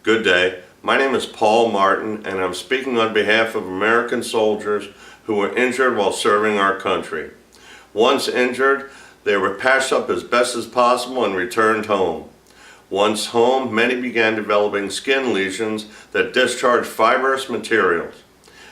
Good day. My name is Paul Martin, and I'm speaking on behalf of American soldiers who were injured while serving our country. Once injured, they were patched up as best as possible and returned home. Once home, many began developing skin lesions that discharged fibrous materials.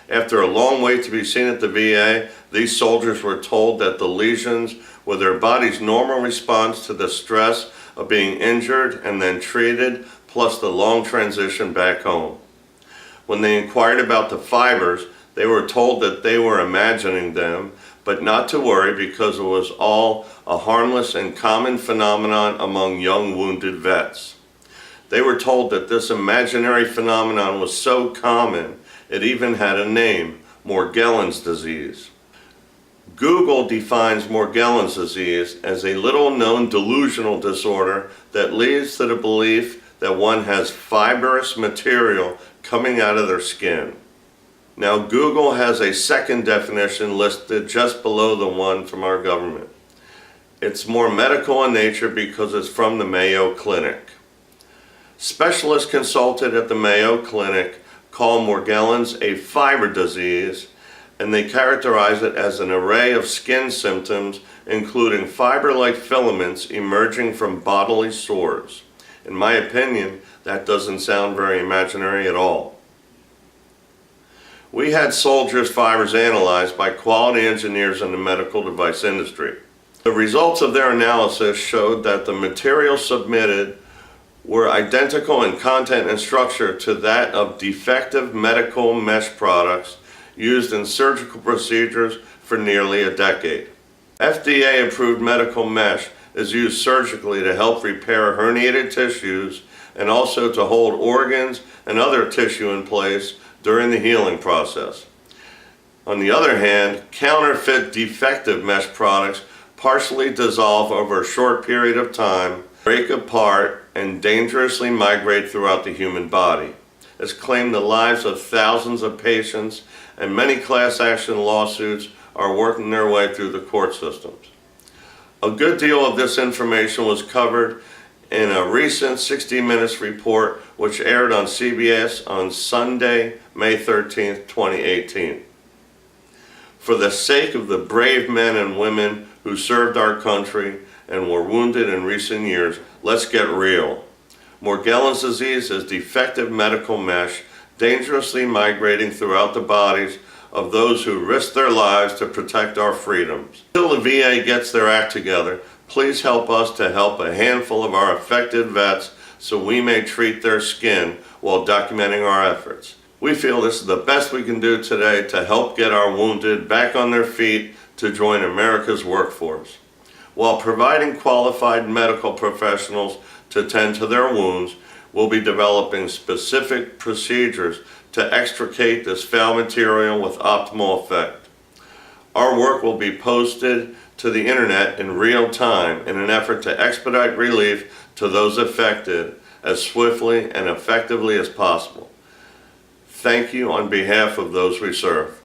After a long wait to be seen at the VA, these soldiers were told that the lesions were their body's normal response to the stress of being injured and then treated, plus the long transition back home. When they inquired about the fibers, they were told that they were imagining them, but not to worry because it was all a harmless and common phenomenon among young wounded vets. They were told that this imaginary phenomenon was so common, it even had a name, Morgellons disease. Google defines Morgellons disease as a little-known delusional disorder that leads to the belief that one has fibrous material coming out of their skin. Now, Google has a second definition listed just below the one from our government. It's more medical in nature because it's from the Mayo Clinic. Specialists consulted at the Mayo Clinic call Morgellons a fiber disease, and they characterize it as an array of skin symptoms including fiber-like filaments emerging from bodily sores. In my opinion, that doesn't sound very imaginary at all. We had soldiers' fibers analyzed by quality engineers in the medical device industry. The results of their analysis showed that the materials submitted were identical in content and structure to that of defective medical mesh products used in surgical procedures for nearly a decade. FDA-approved medical mesh is used surgically to help repair herniated tissues and also to hold organs and other tissue in place during the healing process. On the other hand, counterfeit defective mesh products partially dissolve over a short period of time, break apart, and dangerously migrate throughout the human body. It's claimed the lives of thousands of patients, and many class action lawsuits are working their way through the court systems. A good deal of this information was covered in a recent 60 Minutes report which aired on CBS on Sunday, May 13, 2018. For the sake of the brave men and women who served our country and were wounded in recent years, let's get real. Morgellons disease is defective medical mesh dangerously migrating throughout the bodies of those who risk their lives to protect our freedoms. Until the VA gets their act together, please help us to help a handful of our affected vets so we may treat their skin while documenting our efforts. We feel this is the best we can do today to help get our wounded back on their feet to join America's workforce. While providing qualified medical professionals to tend to their wounds, we'll be developing specific procedures to extricate this foul material with optimal effect. Our work will be posted to the internet in real time in an effort to expedite relief to those affected as swiftly and effectively as possible. Thank you on behalf of those we serve.